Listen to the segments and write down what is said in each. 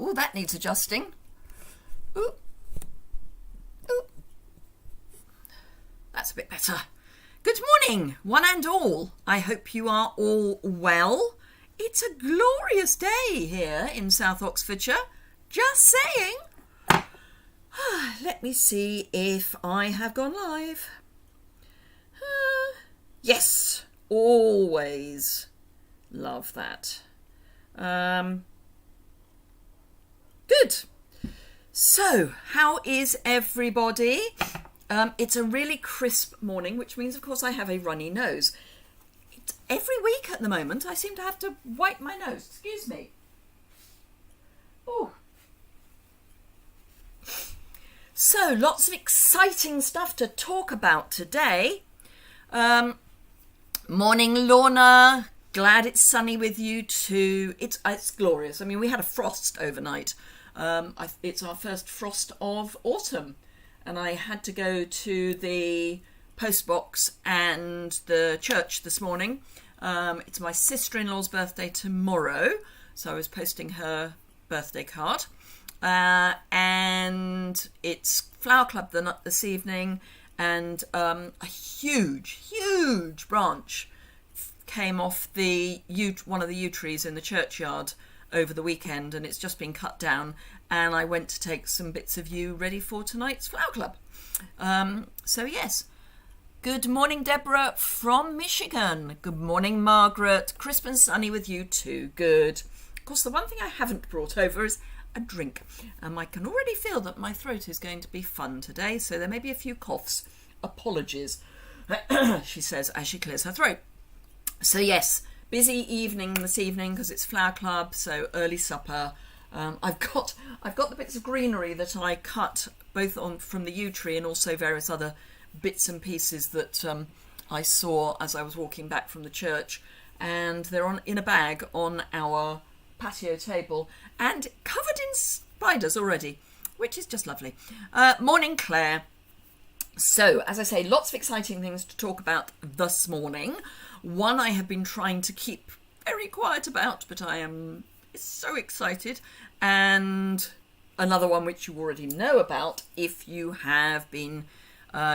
Oh, that needs adjusting. Ooh. Ooh. That's a bit better. Good morning, one and all. I hope you are all well. It's a glorious day here in South Oxfordshire. Just saying. Let me see if I have gone live. Yes, always love that. Good. So, how is everybody? It's a really crisp morning, which means, of course, I have a runny nose. Every week at the moment, I seem to have to wipe my nose. Excuse me. Oh. So, lots of exciting stuff to talk about today. Morning, Lorna. Glad it's sunny with you too. It's glorious. I mean, we had a frost overnight. It's our first frost of autumn. And I had to go to the post box and the church this morning. It's my sister-in-law's birthday tomorrow, so I was posting her birthday card. And it's Flower Club this evening, and a huge branch came off one of the yew trees in the churchyard over the weekend, and it's just been cut down, and I went to take some bits of yew ready for tonight's Flower Club. So yes, good morning, Deborah from Michigan. Good morning, Margaret. Crisp and sunny with you too. Good. Of course, the one thing I haven't brought over is a drink, and I can already feel that my throat is going to be fun today, so there may be a few coughs. Apologies, she says as she clears her throat. So yes, busy evening this evening because it's Flower Club, so early supper. I've got the bits of greenery that I cut both from the yew tree and also various other bits and pieces that I saw as I was walking back from the church, and they're in a bag on our patio table and covered in spiders already, which is just lovely. Morning, Claire. So, as I say, lots of exciting things to talk about this morning. One I have been trying to keep very quiet about, but I am so excited. And another one which you already know about if you have been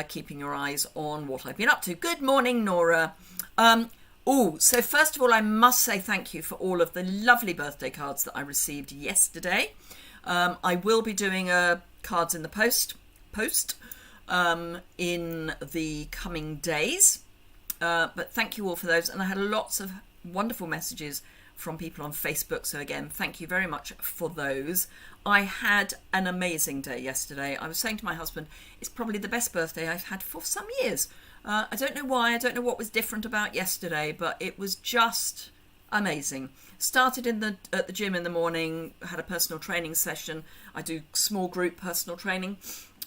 keeping your eyes on what I've been up to. Good morning, Nora. So first of all, I must say thank you for all of the lovely birthday cards that I received yesterday. I will be doing cards in the post in the coming days. But thank you all for those. And I had lots of wonderful messages from people on Facebook. So again, thank you very much for those. I had an amazing day yesterday. I was saying to my husband, it's probably the best birthday I've had for some years. I don't know why. I don't know what was different about yesterday, but it was just amazing. Started at the gym in the morning, had a personal training session. I do small group personal training,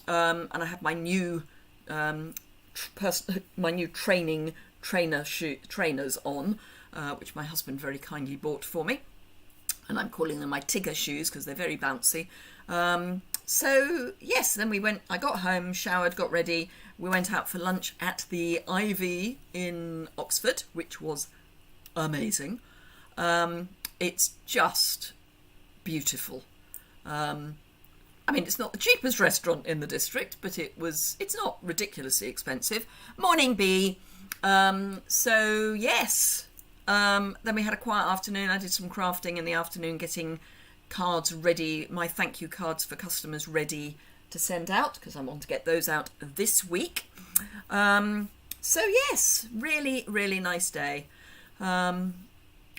and I have my new trainers on, which my husband very kindly bought for me, and I'm calling them my Tigger shoes because they're very bouncy. So yes, then I got home, showered, got ready. We went out for lunch at the Ivy in Oxford, which was amazing. It's just beautiful. I mean, it's not the cheapest restaurant in the district, but it's not ridiculously expensive. Morning, Bee. So yes, then we had a quiet afternoon. I did some crafting in the afternoon, getting cards ready, my thank you cards for customers ready to send out, because I want to get those out this week. So yes, really, really nice day. The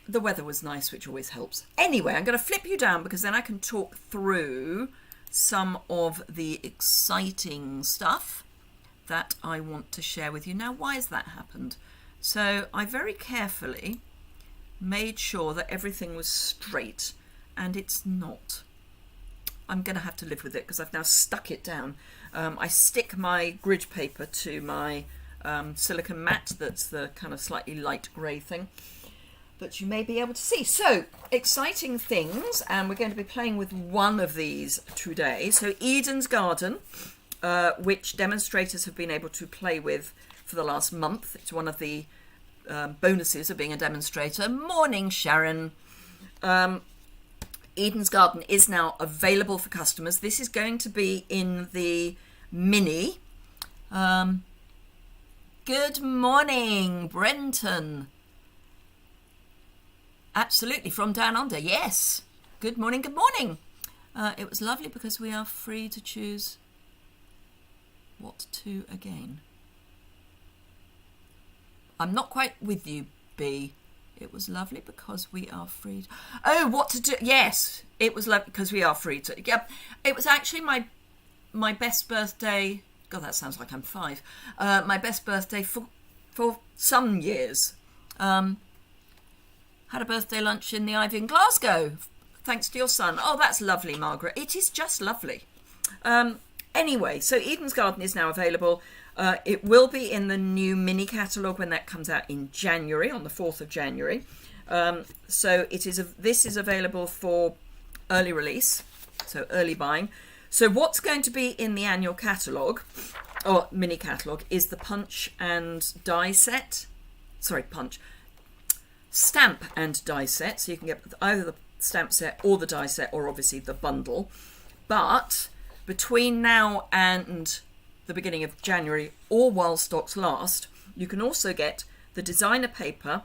weather was nice, which always helps. Anyway, I'm going to flip you down because then I can talk through some of the exciting stuff that I want to share with you. Now, why has that happened? So I very carefully made sure that everything was straight, and it's not. I'm going to have to live with it because I've now stuck it down. I stick my grid paper to my silicone mat, that's the kind of slightly light grey thing that you may be able to see. So, exciting things, and we're going to be playing with one of these today. So, Eden's Garden, which demonstrators have been able to play with for the last month. It's one of the bonuses of being a demonstrator. Morning, Sharon. Eden's Garden is now available for customers. This is going to be in the mini. Good morning, Brenton. Absolutely, from down under, yes. Good morning, good morning. It was lovely because we are free to choose what to again. I'm not quite with you, B. It was lovely because we are free. Oh, what to do? Yes, it was lovely because we are free to. Yeah, it was actually my best birthday. God, that sounds like I'm 5. My best birthday for some years. Had a birthday lunch in the Ivy in Glasgow, thanks to your son. Oh, that's lovely, Margaret. It is just lovely. Anyway, so Eden's Garden is now available. It will be in the new mini catalogue when that comes out in January, on the 4th of January. So this is available for early release, so early buying. So what's going to be in the annual catalogue, or mini catalogue, is the punch and die set. Sorry, stamp and die set. So you can get either the stamp set or the die set, or obviously the bundle. But between now and the beginning of January, or while stocks last, you can also get the designer paper,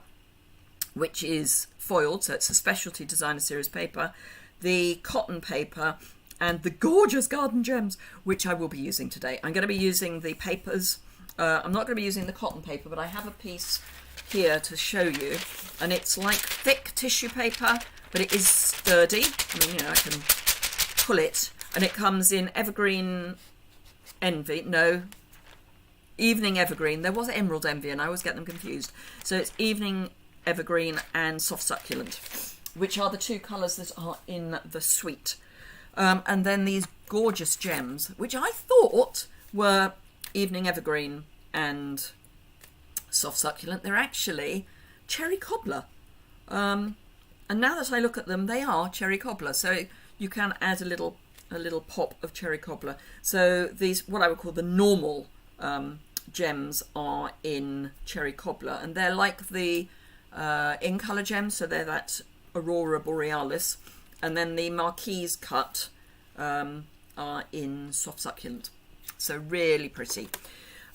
which is foiled, so it's a specialty designer series paper, the cotton paper, and the gorgeous garden gems, which I will be using today. I'm going to be using the papers. I'm not going to be using the cotton paper, but I have a piece here to show you, and it's like thick tissue paper, but it is sturdy. I mean, I can pull it, and it comes in evergreen evening evergreen. There was emerald envy, and I always get them confused. So it's evening evergreen and soft succulent, which are the 2 colours that are in the suite. And then these gorgeous gems, which I thought were evening evergreen and soft succulent. They're actually cherry cobbler. And now that I look at them, they are cherry cobbler. So you can add a little pop of cherry cobbler. So these, what I would call the normal gems, are in cherry cobbler, and they're like the in colour gems. So they're that Aurora Borealis. And then the Marquise cut are in soft succulent. So really pretty.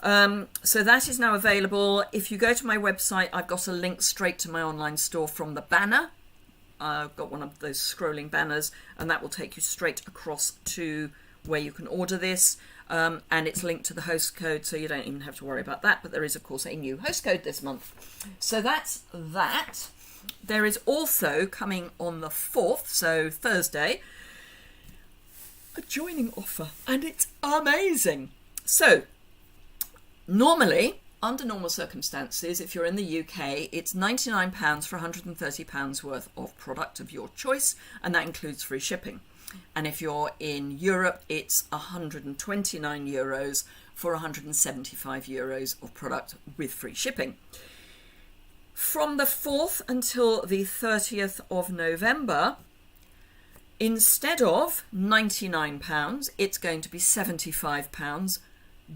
So that is now available. If you go to my website, I've got a link straight to my online store from the banner. I've got one of those scrolling banners, and that will take you straight across to where you can order this. And it's linked to the host code, so you don't even have to worry about that. But there is, of course, a new host code this month. So that's that. There is also, coming on the 4th, so Thursday, a joining offer, and it's amazing. So normally, under normal circumstances, if you're in the UK, it's £99 for £130 worth of product of your choice, and that includes free shipping. And if you're in Europe, it's €129 for €175 of product with free shipping. From the 4th until the 30th of November, instead of £99, it's going to be £75.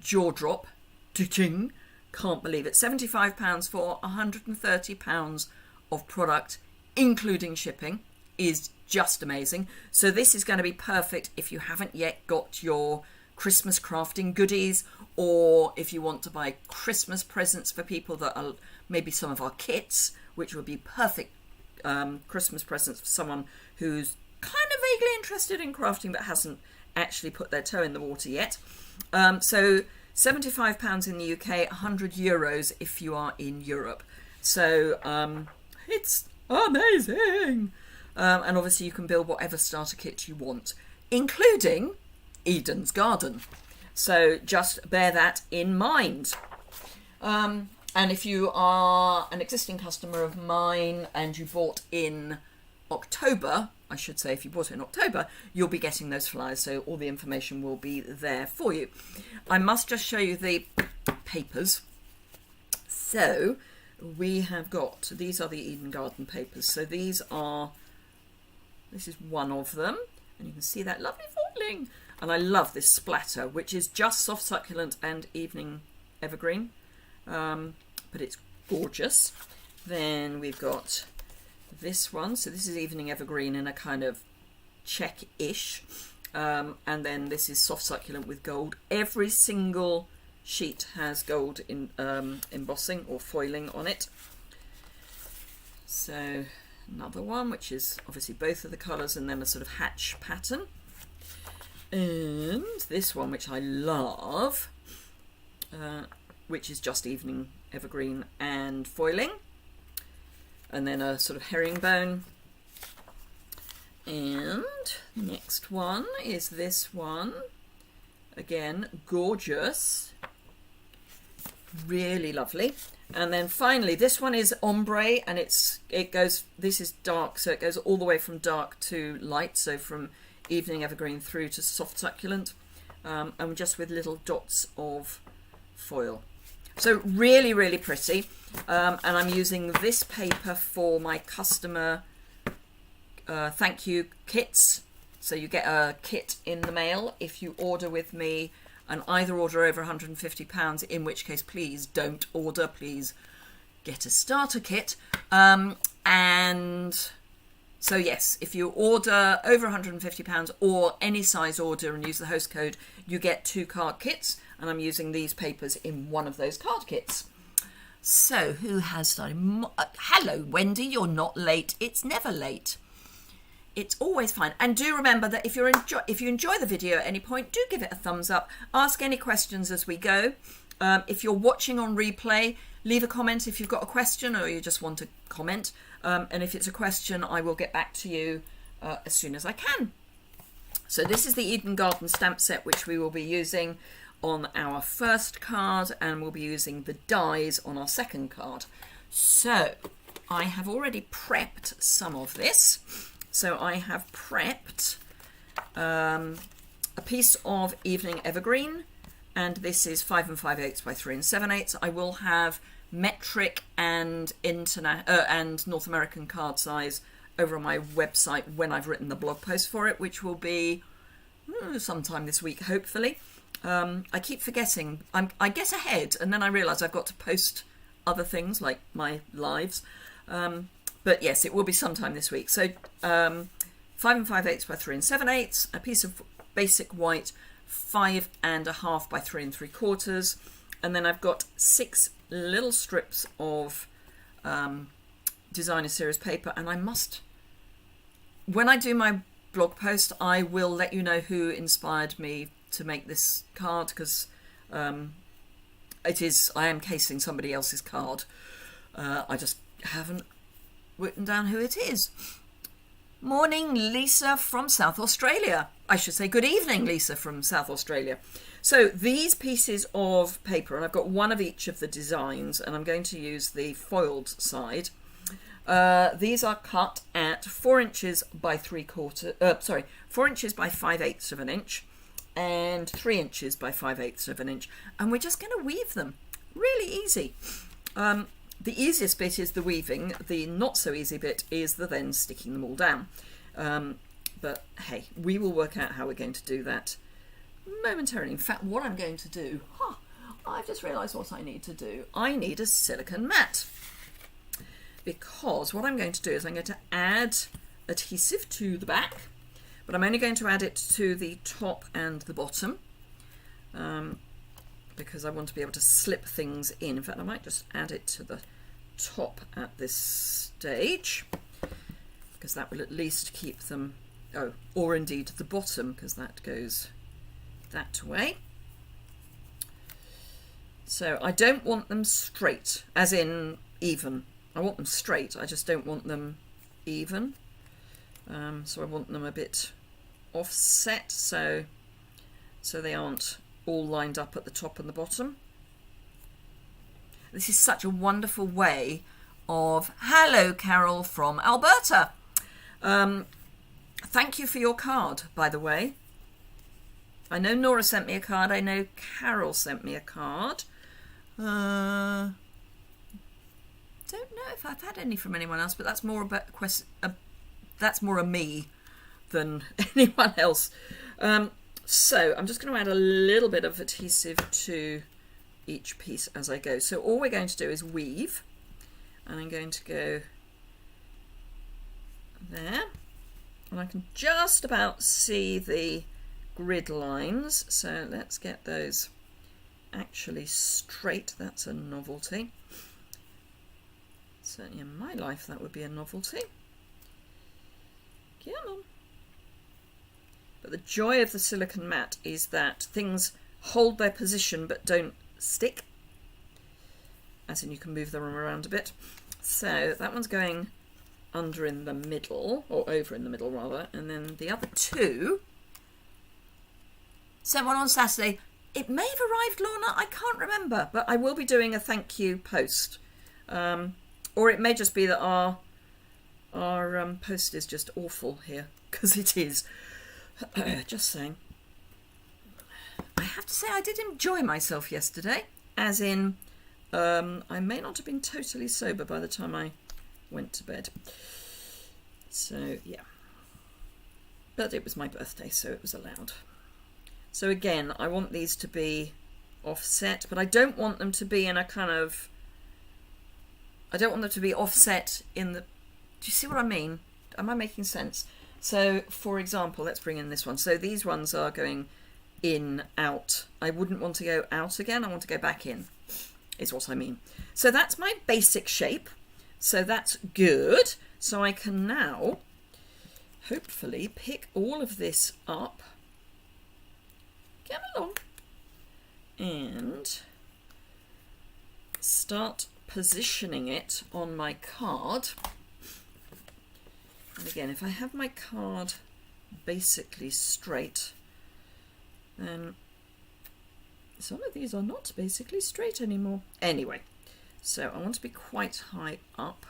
Jaw drop. Ching. Can't believe it. £75 for £130 of product, including shipping, is just amazing. So this is going to be perfect if you haven't yet got your Christmas crafting goodies, or if you want to buy Christmas presents for people that are maybe some of our kits, which would be perfect Christmas presents for someone who's kind of vaguely interested in crafting but hasn't actually put their toe in the water yet. So £75 in the UK, €100 if you are in Europe. So it's amazing. And obviously you can build whatever starter kit you want, including Eden's Garden. So just bear that in mind. And if you are an existing customer of mine and you bought in October, I should say if you bought it in October, you'll be getting those flyers, so all the information will be there for you. I must just show you the papers. So we have got, these are the Eden Garden papers. So this is one of them, and you can see that lovely foiling. And I love this splatter, which is just soft succulent and evening evergreen, but it's gorgeous. Then we've got this one. So this is evening evergreen in a kind of check-ish. And then this is soft succulent with gold. Every single sheet has gold in embossing or foiling on it. So another one, which is obviously both of the colours, and then a sort of hatch pattern. And this one, which I love, which is just evening evergreen and foiling. And then a sort of herringbone. And next one is this one. Again, gorgeous. Really lovely. And then finally, this one is ombre, and this is dark, so it goes all the way from dark to light, so from evening evergreen through to soft succulent, and just with little dots of foil. So really, really pretty. And I'm using this paper for my customer thank you kits. So you get a kit in the mail if you order with me, and either order over £150, in which case please don't order, please get a starter kit. And so yes, if you order over £150 or any size order and use the host code, you get 2 card kits, and I'm using these papers in one of those card kits. So who has started? Hello Wendy, you're not late. It's never late. It's always fine. And do remember that if you enjoy the video at any point, do give it a thumbs up. Ask any questions as we go. If you're watching on replay, leave a comment if you've got a question or you just want to comment. And if it's a question, I will get back to you as soon as I can. So this is the Eden Garden stamp set, which we will be using on our first card, and we'll be using the dies on our second card. So I have already prepped some of this. So I have prepped a piece of evening evergreen, and this is 5 5/8 by 3 7/8. I will have metric and North American card size over on my website when I've written the blog post for it, which will be sometime this week, hopefully. I keep forgetting. I get ahead, and then I realise I've got to post other things like my lives. But yes, it will be sometime this week. So 5 5/8 by 3 7/8, a piece of basic white, 5 1/2 by 3 3/4, and then I've got 6 little strips of designer series paper. And when I do my blog post, I will let you know who inspired me to make this card, because I am casing somebody else's card. I just haven't written down who it is. Morning, Lisa from South Australia. I should say good evening, Lisa from South Australia. So these pieces of paper, and I've got one of each of the designs, and I'm going to use the foiled side. These are cut at 4 inches by 4 inches by 5/8 of an inch, and 3 inches by 5/8 of an inch, and we're just going to weave them. Really easy. The easiest bit is the weaving. The not so easy bit is the then sticking them all down. But hey, we will work out how we're going to do that momentarily. In fact, what I'm going to do, I've just realised what I need to do. I need a silicone mat, because what I'm going to do is I'm going to add adhesive to the back, but I'm only going to add it to the top and the bottom, because I want to be able to slip things in. In fact, I might just add it to the top at this stage, because that will at least keep them, or indeed the bottom, because that goes that way. So I don't want them straight, as in even. I want them straight, I just don't want them even. So I want them a bit offset, so they aren't all lined up at the top and the bottom. This is such a wonderful way of... Hello, Carol from Alberta. Thank you for your card, by the way. I know Nora sent me a card. I know Carol sent me a card. Don't know if I've had any from anyone else, but that's more about that's more a me than anyone else. So I'm just going to add a little bit of adhesive to each piece as I go. So all we're going to do is weave, and I'm going to go there, and I can just about see the grid lines, so let's get those actually straight. That's a novelty. Certainly in my life that would be a novelty. Come on. But the joy of the silicone mat is that things hold their position but don't stick, as in you can move them around a bit. So that one's going under in the middle, or over in the middle rather, and then the other two. Sent one on Saturday. It may have arrived, Lorna, I can't remember, but I will be doing a thank you post. Or it may just be that our post is just awful here, because it is. Just saying. I have to say I did enjoy myself yesterday, as in I may not have been totally sober by the time I went to bed. So, yeah. But it was my birthday, so it was allowed. So again, I want these to be offset, but I don't want them to be in a kind of... I don't want them to be offset in the... Do you see what I mean? Am I making sense? So, for example, let's bring in this one. So these ones are going in, out. I wouldn't want to go out again. I want to go back in, is what I mean. So that's my basic shape. So that's good. So I can now, hopefully, pick all of this up. Come along. And start positioning it on my card. And again, if I have my card basically straight, then some of these are not basically straight anymore. Anyway, so I want to be quite high up.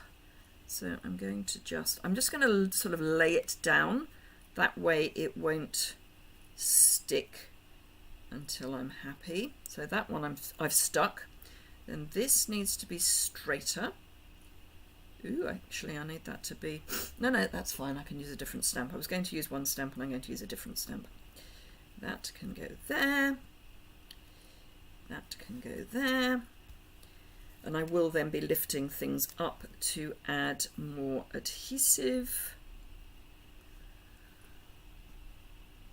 So I'm just going to sort of lay it down. That way it won't stick until I'm happy. So that one I've stuck. Then this needs to be straighter. Ooh, actually I need that to be... No, that's fine. I can use a different stamp. I was going to use one stamp and I'm going to use a different stamp. That can go there. That can go there. And I will then be lifting things up to add more adhesive.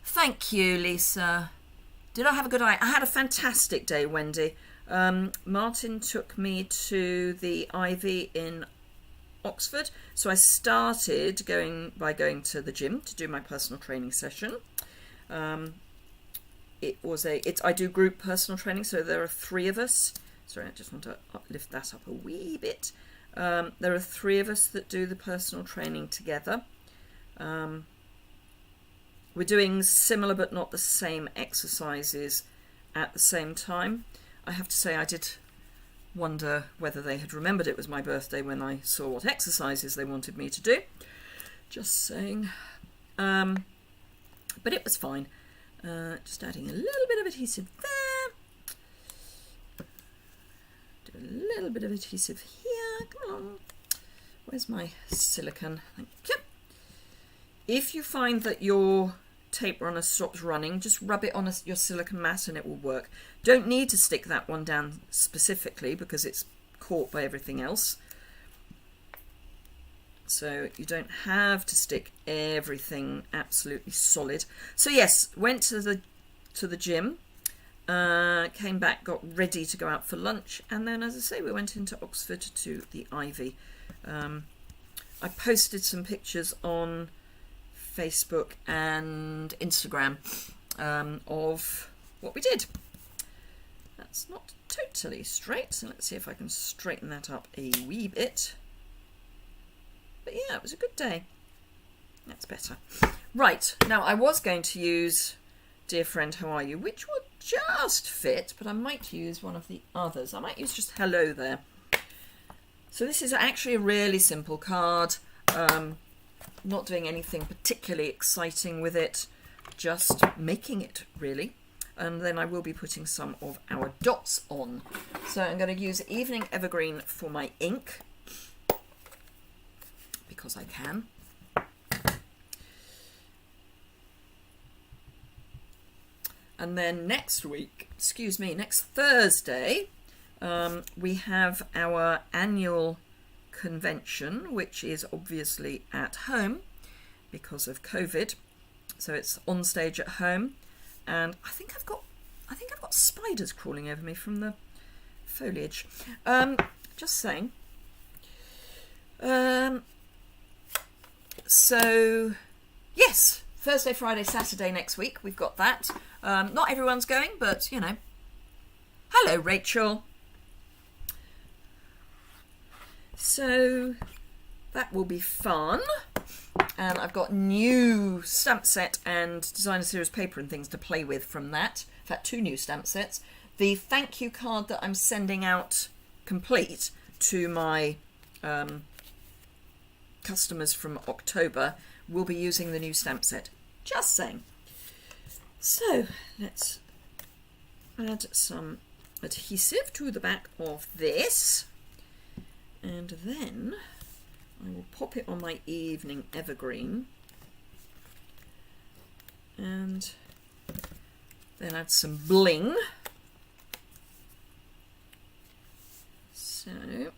Thank you, Lisa. Did I have a good eye? I had a fantastic day, Wendy. Martin took me to the Ivy in Oxford. So I started by going to the gym to do my personal training session. I do group personal training, so there are 3 of us. Sorry, I just want to lift that up a wee bit. There are 3 of us that do the personal training together. We're doing similar but not the same exercises at the same time. I have to say I did wonder whether they had remembered it was my birthday when I saw what exercises they wanted me to do. Just saying. But it was fine. Just adding a little bit of adhesive there. Do a little bit of adhesive here. Come on. Where's my silicone? Thank you. If you find that your tape runner stops running, just rub it on your silicone mat and it will work. Don't need to stick that one down specifically because it's caught by everything else. So you don't have to stick everything absolutely solid. So yes, went to the gym, came back, got ready to go out for lunch, and then, as I say, we went into Oxford to the Ivy. I posted some pictures on Facebook and Instagram of what we did. That's not totally straight, so let's see if I can straighten that up a wee bit. But yeah, it was a good day. That's better. Right, now I was going to use Dear Friend, How Are You, which would just fit, but I might use one of the others. I might use just Hello there. So this is actually a really simple card. Not doing anything particularly exciting with it, just making it really. And then I will be putting some of our dots on. So I'm going to use Evening Evergreen for my ink, because I can. And then next Thursday, we have our annual convention, which is obviously at home. because of COVID. So it's on stage at home, and I think I've got spiders crawling over me from the foliage. Just saying. So yes, Thursday, Friday, Saturday next week. We've got that. Not everyone's going, but you know. Hello, Rachel. So that will be fun. And I've got new stamp set and designer series paper and things to play with from that. In fact, 2 new stamp sets. The thank you card that I'm sending out complete to my customers from October will be using the new stamp set. Just saying. So let's add some adhesive to the back of this, and then I will pop it on my evening evergreen and then add some bling. So, and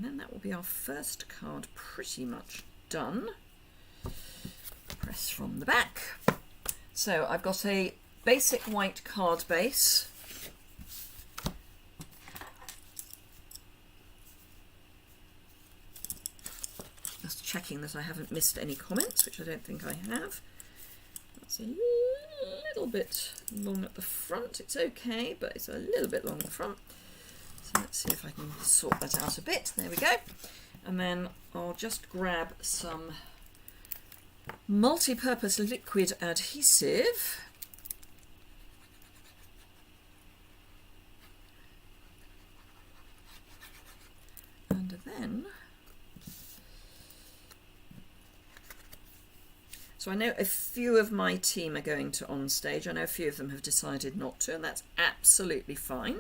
then that will be our first card pretty much done. Press from the back. So I've got a basic white card base. Just checking that I haven't missed any comments, which I don't think I have. That's a little bit long at the front. It's okay, but it's a little bit long at the front. So let's see if I can sort that out a bit. There we go. And then I'll just grab some multi-purpose liquid adhesive. And then, so I know a few of my team are going to on stage. I know a few of them have decided not to, and that's absolutely fine.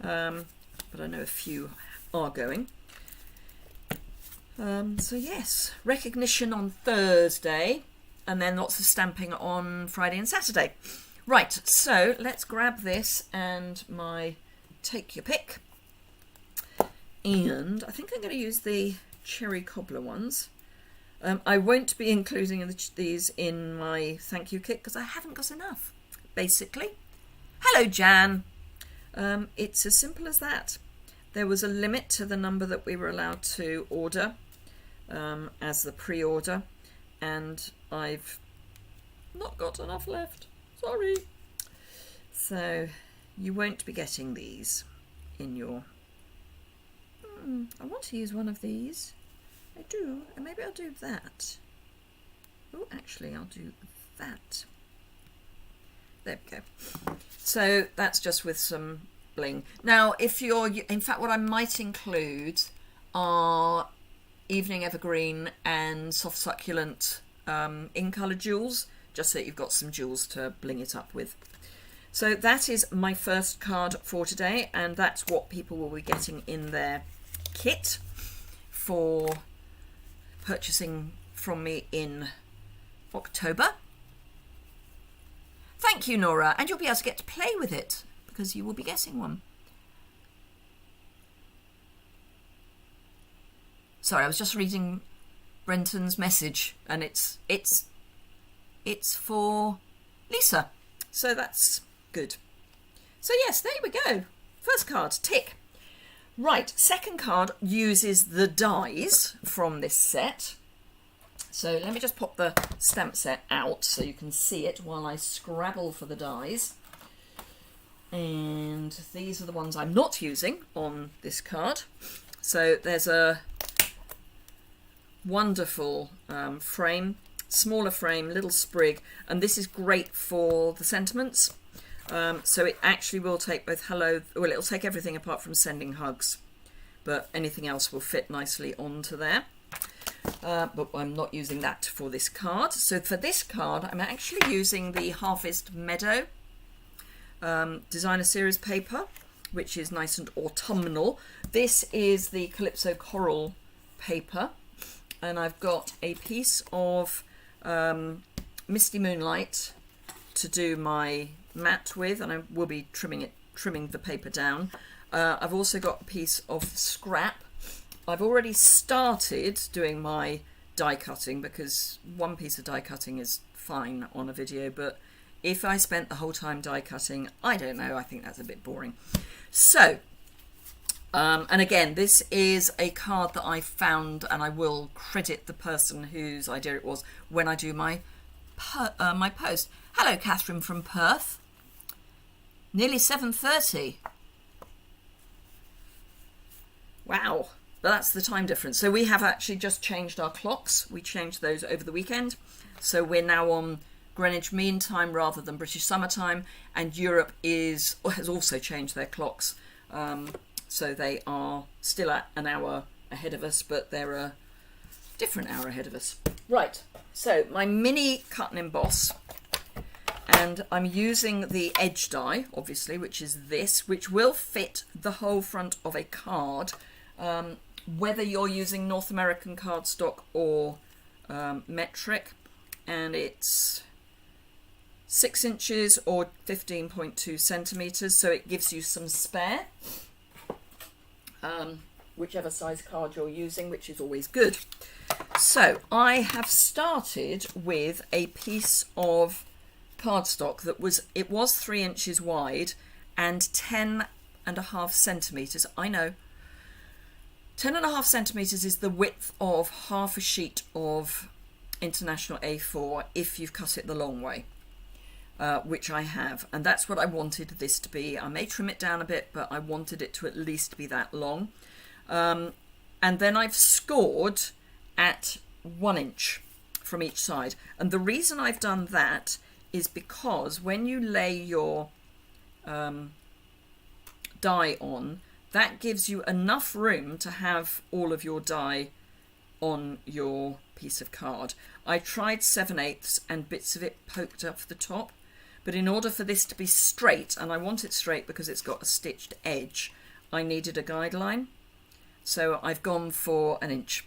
But I know a few are going. So yes, recognition on Thursday, and then lots of stamping on Friday and Saturday. Right, so let's grab this and my take your pick. And I think I'm going to use the cherry cobbler ones. I won't be including these in my thank you kit because I haven't got enough, basically. Hello, Jan. It's as simple as that. There was a limit to the number that we were allowed to order as the pre-order, and I've not got enough left. Sorry. So you won't be getting these in your... I want to use one of these. I do, and maybe I'll do that. Oh, actually, I'll do that. There we go. So that's just with some bling. Now, if you're, in fact, what I might include are evening evergreen and soft succulent in colour jewels, just so that you've got some jewels to bling it up with. So that is my first card for today, and that's what people will be getting in their kit for purchasing from me in October. Thank you, Nora, and you'll be able to get to play with it because you will be getting one. Sorry, I was just reading Brenton's message, and it's for Lisa, so that's good. So yes, there we go. First card, tick. Right, second card uses the dies from this set. So let me just pop the stamp set out so you can see it while I scrabble for the dies. And these are the ones I'm not using on this card. So there's a wonderful frame, smaller frame, little sprig, and this is great for the sentiments. So it actually will take both hello, well, it'll take everything apart from sending hugs, but anything else will fit nicely onto there. But I'm not using that for this card. So for this card, I'm actually using the Harvest Meadow designer series paper, which is nice and autumnal. This is the Calypso Coral paper, and I've got a piece of Misty Moonlight to do my mat with, and I will be trimming the paper down. I've also got a piece of scrap. I've already started doing my die cutting, because one piece of die cutting is fine on a video, but if I spent the whole time die cutting, I don't know, I think that's a bit boring. So, and again, this is a card that I found, and I will credit the person whose idea it was when I do my my post. Hello, Catherine from Perth. Nearly 7:30. Wow, but that's the time difference. So we have actually just changed our clocks. We changed those over the weekend. So we're now on Greenwich Mean Time rather than British Summer Time, and Europe has also changed their clocks. So they are still at an hour ahead of us, but they're a different hour ahead of us. Right, so my mini cut and emboss, and I'm using the edge die, obviously, which is this, which will fit the whole front of a card, whether you're using North American cardstock or metric, and it's 6 inches or 15.2 centimetres, so it gives you some spare, whichever size card you're using, which is always good. So I have started with a piece of cardstock that was 3 inches wide and 10.5 centimetres. I know 10.5 centimetres is the width of half a sheet of International A4 if you've cut it the long way, which I have, and that's what I wanted this to be. I may trim it down a bit, but I wanted it to at least be that long. And then I've scored at 1 inch from each side, and the reason I've done that is because when you lay your die on, that gives you enough room to have all of your die on your piece of card. I tried 7/8 and bits of it poked up the top, but in order for this to be straight, and I want it straight because it's got a stitched edge, I needed a guideline. So I've gone for 1 inch.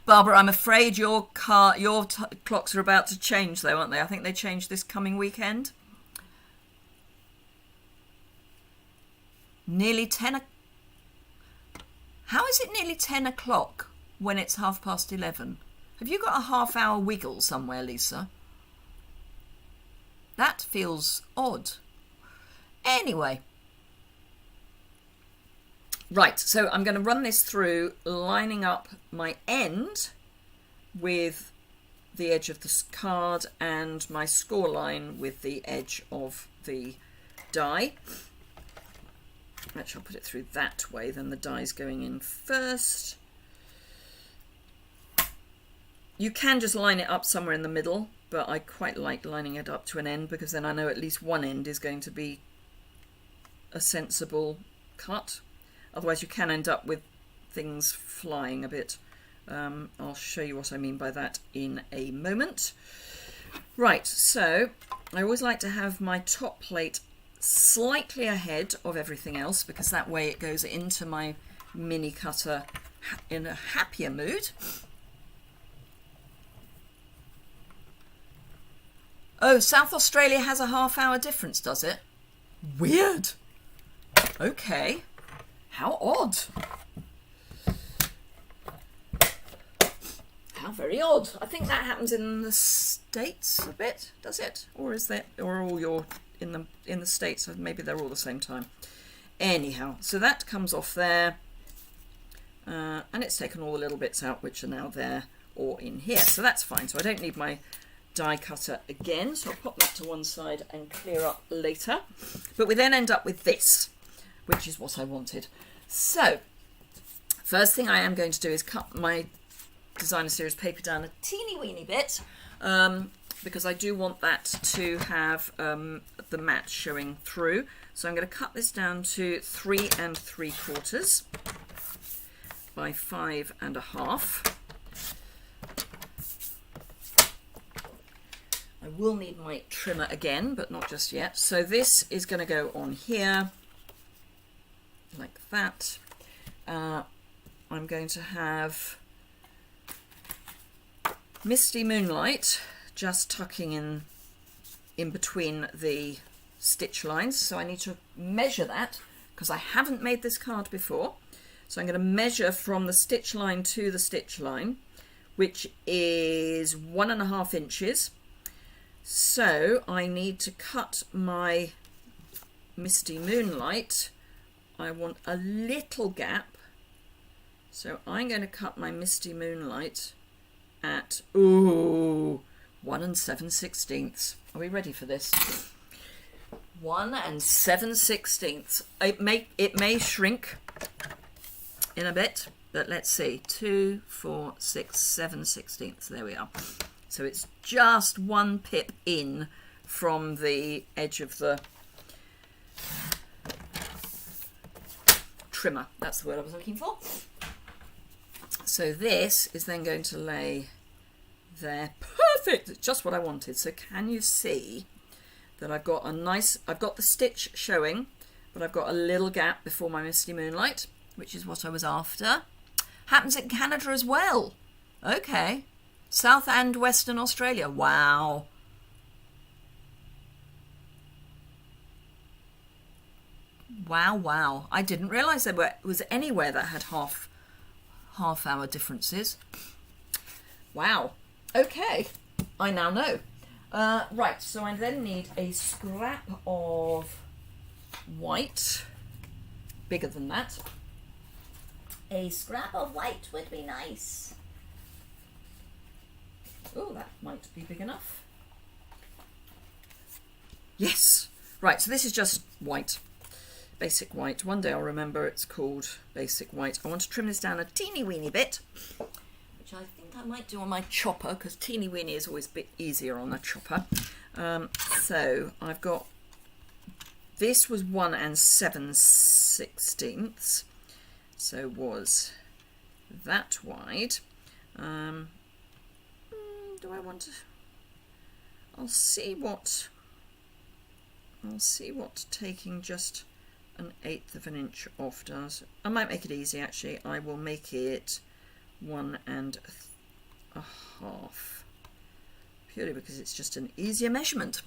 Barbara, I'm afraid your clocks are about to change though, aren't they? I think they change this coming weekend. Nearly 10. How is it nearly 10 o'clock when it's 11:30? Have you got a half-hour wiggle somewhere, Lisa? That feels odd. Anyway. Right, so I'm going to run this through, lining up my end with the edge of the card and my score line with the edge of the die. Actually, I'll put it through that way, then the die's going in first. You can just line it up somewhere in the middle, but I quite like lining it up to an end because then I know at least one end is going to be a sensible cut. Otherwise you can end up with things flying a bit. I'll show you what I mean by that in a moment. Right, so I always like to have my top plate slightly ahead of everything else because that way it goes into my mini cutter in a happier mood. Oh, South Australia has a half-hour difference, does it? Weird. Okay. How odd. How very odd. I think that happens in the States a bit, does it? Or is that, or all your in the States, maybe they're all the same time. Anyhow, so that comes off there. And it's taken all the little bits out which are now there or in here. So that's fine. So I don't need my die cutter again. So I'll pop that to one side and clear up later. But we then end up with this, which is what I wanted. So first thing I am going to do is cut my designer series paper down a teeny weeny bit because I do want that to have the mat showing through. So I'm going to cut this down to 3 3/4 by 5 1/2. I will need my trimmer again, but not just yet. So this is going to go on here like that. I'm going to have Misty Moonlight just tucking in between the stitch lines. So I need to measure that because I haven't made this card before. So I'm going to measure from the stitch line to the stitch line, which is 1.5 inches. So I need to cut my Misty Moonlight. I want a little gap. So I'm going to cut my Misty Moonlight at 1 7/16. Are we ready for this? 1 7/16. It may shrink in a bit, but let's see. 2, 4, 6, 7/16. There we are. So it's just 1 pip in from the edge of the trimmer. That's the word I was looking for. So this is then going to lay there. Perfect! It's just what I wanted. So can you see that I've got the stitch showing, but I've got a little gap before my Misty Moonlight, which is what I was after. Happens in Canada as well. Okay. South and Western Australia. Wow. Wow, wow. I didn't realise there was anywhere that had half-hour differences. Wow. Okay. I now know. Right, so I then need a scrap of white. Bigger than that. A scrap of white would be nice. Oh, that might be big enough. Yes. Right, so this is just white. Basic white. One day I'll remember it's called basic white. I want to trim this down a teeny weeny bit, which I think I might do on my chopper, because teeny weeny is always a bit easier on a chopper. So I've got, this was 1 7/16. So was that wide. Do I want to? I'll see what taking just 1/8 of an inch off does. I might make it easy actually. I will make it 1 1/2, purely because it's just an easier measurement.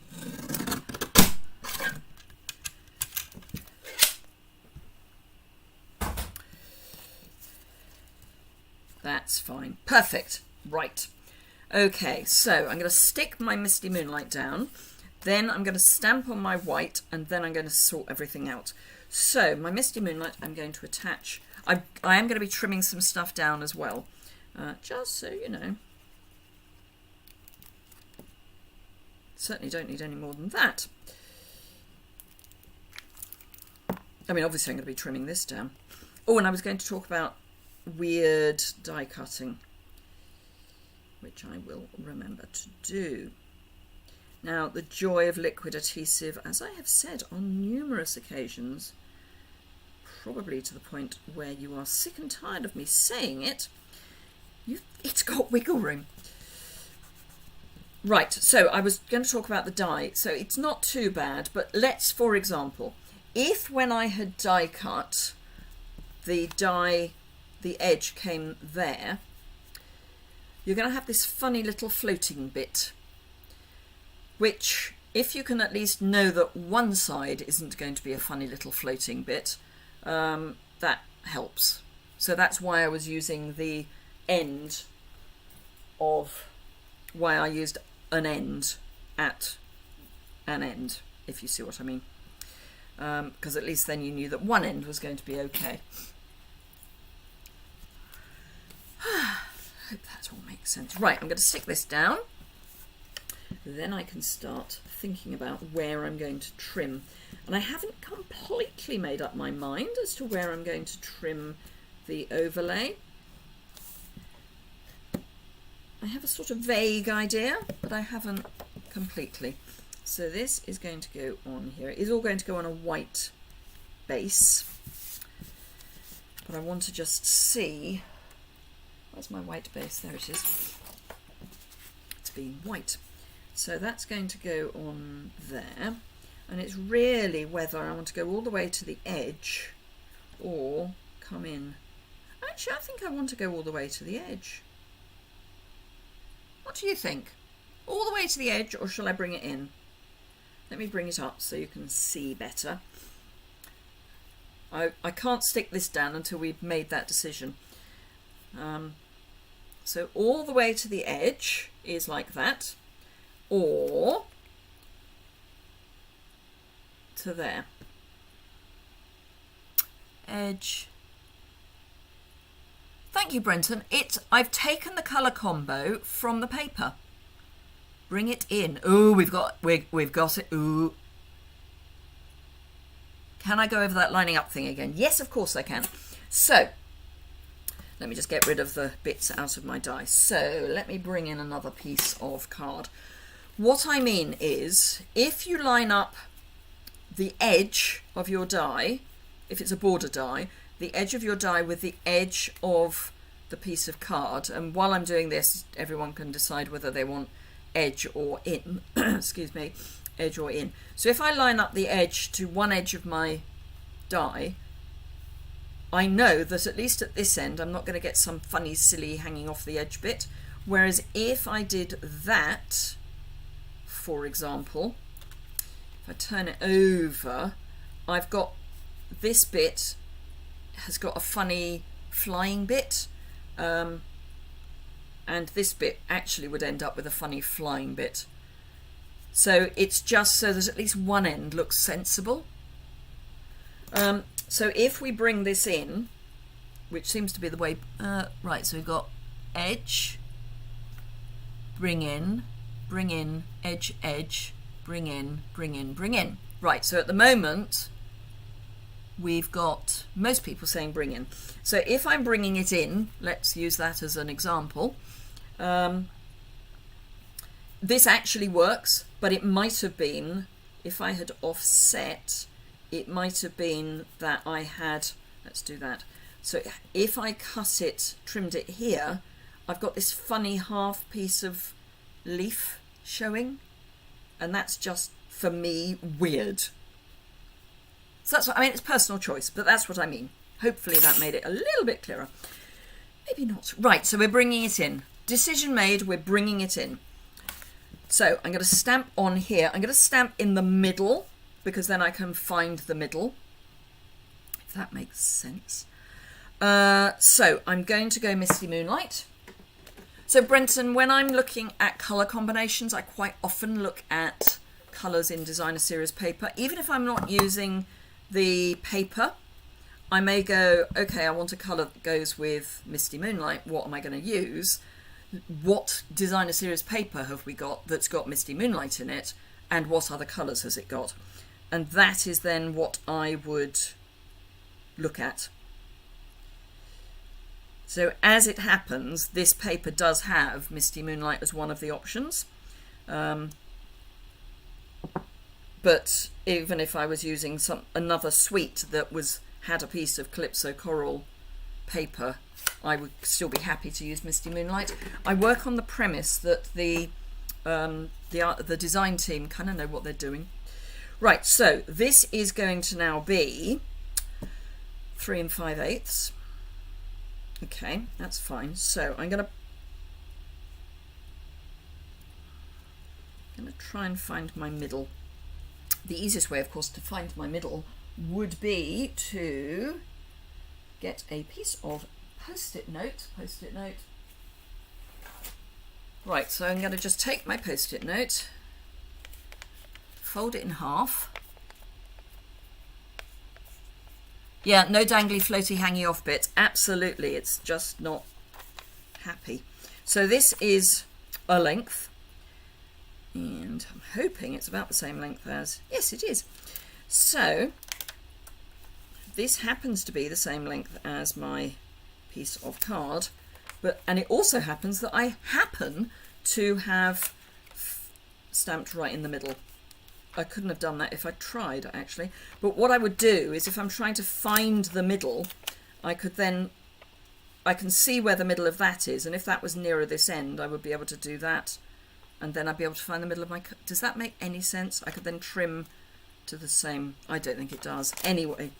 That's fine. Perfect. Right. Okay, so I'm going to stick my Misty Moonlight down, then I'm going to stamp on my white, and then I'm going to sort everything out. So my Misty Moonlight I'm going to attach. I am going to be trimming some stuff down as well, just so you know. Certainly don't need any more than that. I mean, obviously I'm going to be trimming this down. Oh, and I was going to talk about weird die cutting, which I will remember to do. Now, the joy of liquid adhesive, as I have said on numerous occasions, probably to the point where you are sick and tired of me saying it, it's got wiggle room. Right, so I was going to talk about the die. So it's not too bad, but let's, for example, if when I had die cut, the edge came there, you're going to have this funny little floating bit, which, if you can at least know that one side isn't going to be a funny little floating bit, that helps. So that's why I was using the end of, why I used an end at an end, if you see what I mean. Because at least then you knew that one end was going to be okay. I hope that all makes sense. Right, I'm going to stick this down. Then I can start thinking about where I'm going to trim. And I haven't completely made up my mind as to where I'm going to trim the overlay. I have a sort of vague idea, but I haven't completely. So this is going to go on here. It is all going to go on a white base. But I want to just see. Where's my white base? There it is. It's being white. So that's going to go on there. And it's really whether I want to go all the way to the edge or come in. Actually, I think I want to go all the way to the edge. What do you think? All the way to the edge, or shall I bring it in? Let me bring it up so you can see better. I can't stick this down until we've made that decision. So all the way to the edge is like that, or to there. Edge. Thank you, Brenton. I've taken the colour combo from the paper. Bring it in. Ooh, we've got it. Ooh. Can I go over that lining up thing again? Yes, of course I can. So, let me just get rid of the bits out of my die. So, let me bring in another piece of card. What I mean is, if you line up the edge of your die, if it's a border die, the edge of your die with the edge of the piece of card, and while I'm doing this, everyone can decide whether they want edge or in, excuse me, edge or in. So if I line up the edge to one edge of my die, I know that at least at this end I'm not going to get some funny silly hanging off the edge bit, whereas if I did that, for example, if I turn it over, I've got this bit has got a funny flying bit, and this bit actually would end up with a funny flying bit. So it's just so that at least one end looks sensible. So if we bring this in, which seems to be the way, right, so we've got edge, bring in, edge, edge, bring in, bring in, bring in. Right, so at the moment, we've got most people saying bring in. So if I'm bringing it in, let's use that as an example. This actually works, but it might have been, if I had offset, it might have been that I had, let's do that. So if I cut it, trimmed it here, I've got this funny half piece of leaf showing, and that's just, for me, weird. So that's what I mean. It's personal choice, but that's what I mean. Hopefully that made it a little bit clearer. Maybe not. Right, so we're bringing it in. Decision made, we're bringing it in. So I'm going to stamp on here. I'm going to stamp in the middle, because then I can find the middle, if that makes sense. So I'm going to go Misty Moonlight. So Brenton, when I'm looking at colour combinations, I quite often look at colours in designer series paper. Even if I'm not using the paper, I may go, okay, I want a colour that goes with Misty Moonlight. What am I going to use? What designer series paper have we got that's got Misty Moonlight in it, and what other colours has it got? And that is then what I would look at. So as it happens, this paper does have Misty Moonlight as one of the options. But even if I was using another suite that had a piece of Calypso Coral paper, I would still be happy to use Misty Moonlight. I work on the premise that the design team kind of know what they're doing. Right, so this is going to now be 3 5/8. Okay, that's fine. So I'm going to try and find my middle. The easiest way, of course, to find my middle would be to get a piece of post-it note. Right, so I'm going to just take my post-it note, fold it in half. Yeah, no dangly, floaty, hangy off bits. Absolutely, it's just not happy. So this is a length, and I'm hoping it's about the same length as, yes, it is. So this happens to be the same length as my piece of card, and it also happens that I happen to have stamped right in the middle. I couldn't have done that if I tried, actually. But what I would do is, if I'm trying to find the middle, I can see where the middle of that is, and if that was nearer this end, I would be able to do that, and then I'd be able to find the middle of my... Does that make any sense? I could then trim to the same... I don't think it does. Anyway,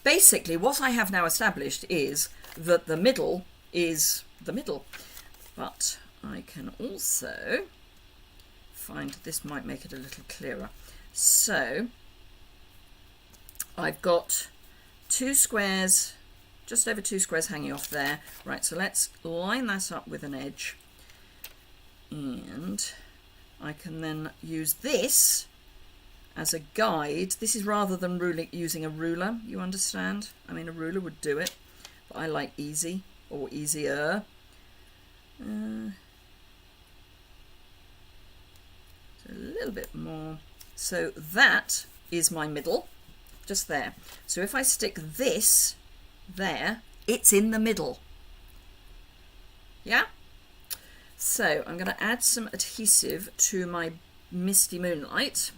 basically, what I have now established is that the middle is the middle. But I can also find... This might make it a little clearer. So I've got 2 squares, just over 2 squares hanging off there. Right, so let's line that up with an edge. And I can then use this as a guide. This is rather than using a ruler, you understand? I mean, a ruler would do it, but I like easy or easier. So a little bit more. So that is my middle, just there. So if I stick this there, it's in the middle. Yeah? So I'm going to add some adhesive to my Misty Moonlight.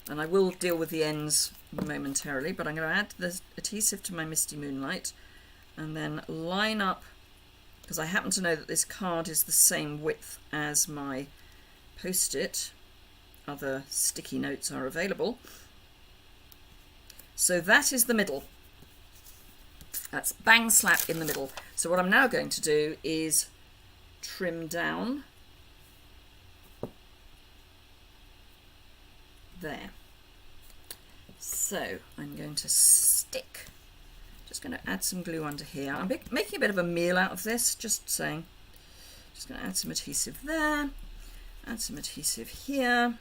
And I will deal with the ends momentarily, but I'm going to add the adhesive to my Misty Moonlight and then line up, because I happen to know that this card is the same width as my Post-it. Other sticky notes are available. So that is the middle. That's bang slap in the middle. So what I'm now going to do is trim down there. So I'm going to stick, just going to add some glue under here. I'm making a bit of a meal out of this, just saying. Just going to add some adhesive there, add some adhesive here.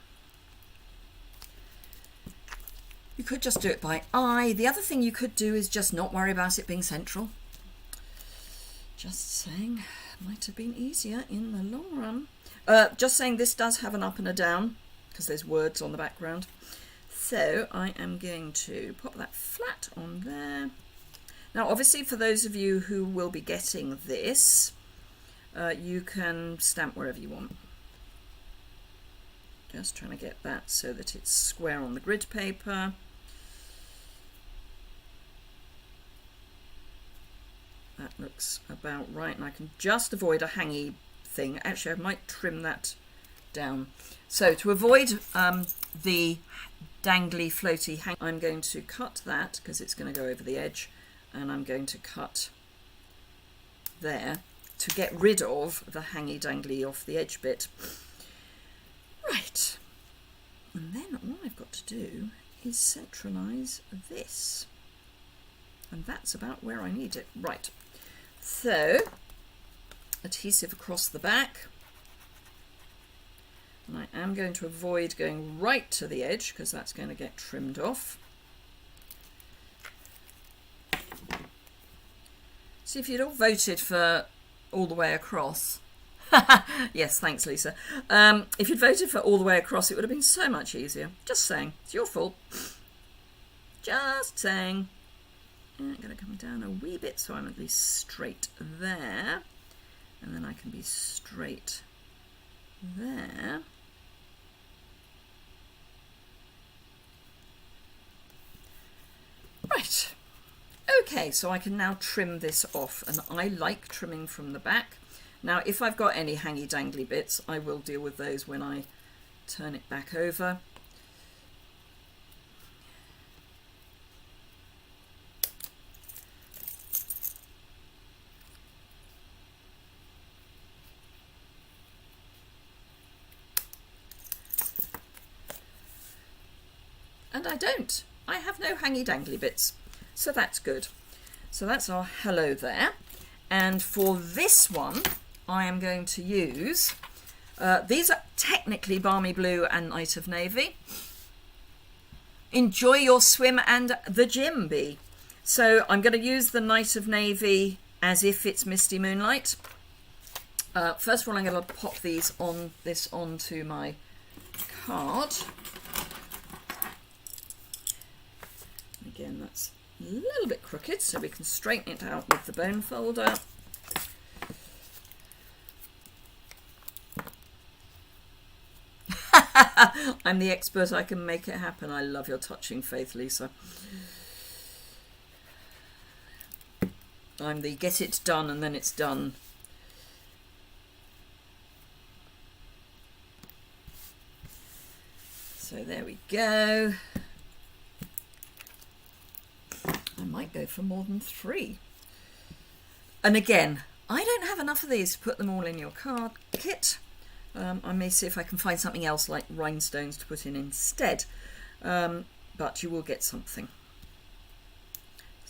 You could just do it by eye. The other thing you could do is just not worry about it being central. Just saying, might have been easier in the long run. Just saying, this does have an up and a down because there's words on the background. So I am going to pop that flat on there. Now, obviously, for those of you who will be getting this, you can stamp wherever you want. Just trying to get that so that it's square on the grid paper. That looks about right, and I can just avoid a hangy thing. Actually, I might trim that down. So to avoid the dangly, floaty hang, I'm going to cut that because it's going to go over the edge, and I'm going to cut there to get rid of the hangy dangly off the edge bit. Right, and then all I've got to do is centralise this, and that's about where I need it. Right, so adhesive across the back, and I am going to avoid going right to the edge because that's going to get trimmed off. See, if you'd all voted for all the way across. Yes, thanks, Lisa. If you'd voted for all the way across, it would have been so much easier. Just saying. It's your fault. Just saying. And I'm going to come down a wee bit so I'm at least straight there. And then I can be straight there. Right. Okay, so I can now trim this off. And I like trimming from the back. Now, if I've got any hangy-dangly bits, I will deal with those when I turn it back over. And I don't. I have no hangy-dangly bits. So that's good. So that's our hello there. And for this one, I am going to use, these are technically Balmy Blue and Night of Navy. Enjoy your swim and the gym, Bee. So I'm going to use the Night of Navy as if it's Misty Moonlight. First of all, I'm going to pop these on onto my card. Again, that's a little bit crooked, so we can straighten it out with the bone folder. I'm the expert, I can make it happen. I love your touching faith, Lisa. I'm the get it done and then it's done. So there we go. I might go for more than 3. And again, I don't have enough of these to put them all in your card kit. I may see if I can find something else like rhinestones to put in instead. But you will get something.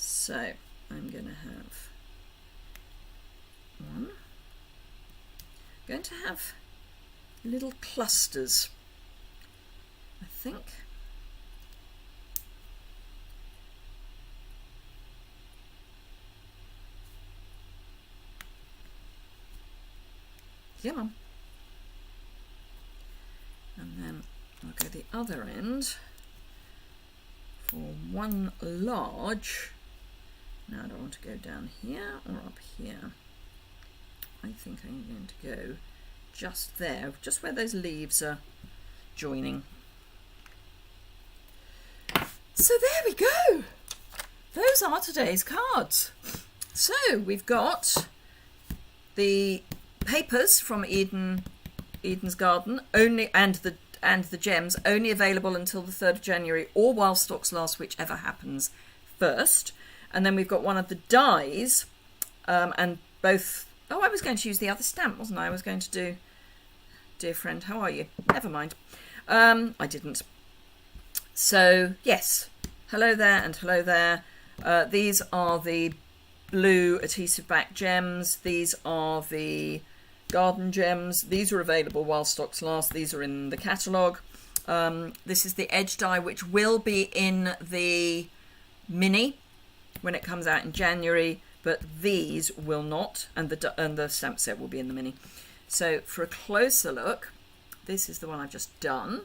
So I'm going to have one. I'm going to have little clusters, I think. Come on. And then I'll go the other end for one large. Now I don't want to go down here or up here. I think I'm going to go just there, just where those leaves are joining. So there we go. Those are today's cards. So we've got the papers from Eden's Garden only, and the gems only available until the 3rd of January or while stocks last, whichever happens first. And then we've got one of the dies, and both. Oh, I was going to use the other stamp, wasn't I? I was going to do Dear Friend, How Are You? Never mind. I didn't. So yes, hello there and hello there. These are the blue adhesive back gems. These are the garden gems. These are available while stocks last. These are in the catalogue. This is the edge die, which will be in the mini when it comes out in January, but these will not, and the stamp set will be in the mini. So for a closer look, this is the one I've just done.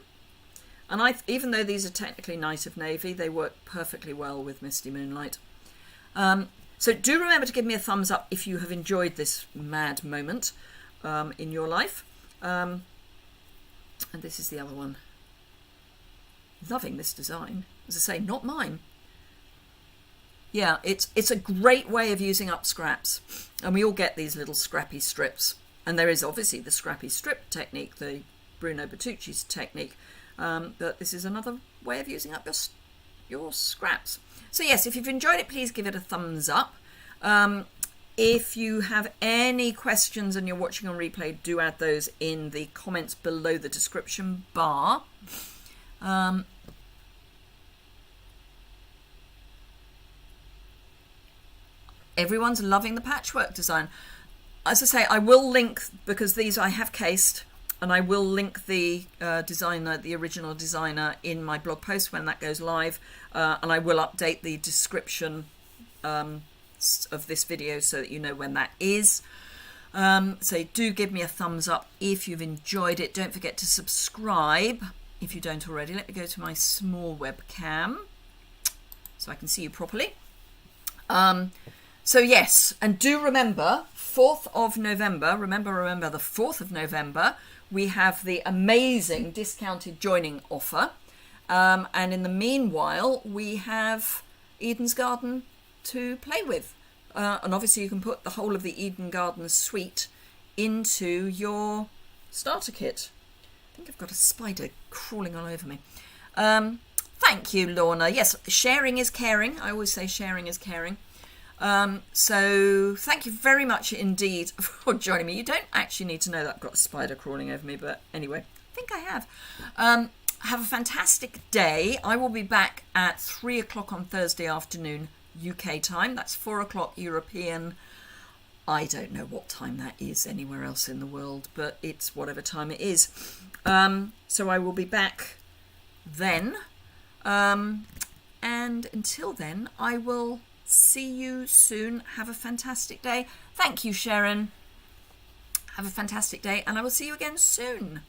And even though these are technically Night of Navy, they work perfectly well with Misty Moonlight. So do remember to give me a thumbs up if you have enjoyed this mad moment in your life. And this is the other one. Loving this design. As I say, not mine. Yeah, it's a great way of using up scraps. And we all get these little scrappy strips. And there is obviously the scrappy strip technique, the Bruno Bertucci's technique. But this is another way of using up your scraps. So yes, if you've enjoyed it, please give it a thumbs up. If you have any questions and you're watching on replay, do add those in the comments below the description bar. Everyone's loving the patchwork design. As I say, I will link, because these I have cased, and I will link the designer, the original designer, in my blog post when that goes live, and I will update the description of this video so that you know when that is. So do give me a thumbs up if you've enjoyed it. Don't forget to subscribe if you don't already. Let me go to my small webcam so I can see you properly. So yes, and do remember, 4th of November, remember the 4th of November, we have the amazing discounted joining offer. And in the meanwhile, we have Eden's Garden to play with. And obviously you can put the whole of the Eden Garden suite into your starter kit. I think I've got a spider crawling all over me. Thank you, Lorna. Yes, sharing is caring. I always say sharing is caring. So thank you very much indeed for joining me. You don't actually need to know that I've got a spider crawling over me, but anyway, I think I have. Have a fantastic day. I will be back at 3 o'clock on Thursday afternoon UK time. That's 4 o'clock European. I don't know what time that is anywhere else in the world, but it's whatever time it is. So I will be back then. And until then, I will see you soon. Have a fantastic day. Thank you, Sharon. Have a fantastic day, and I will see you again soon.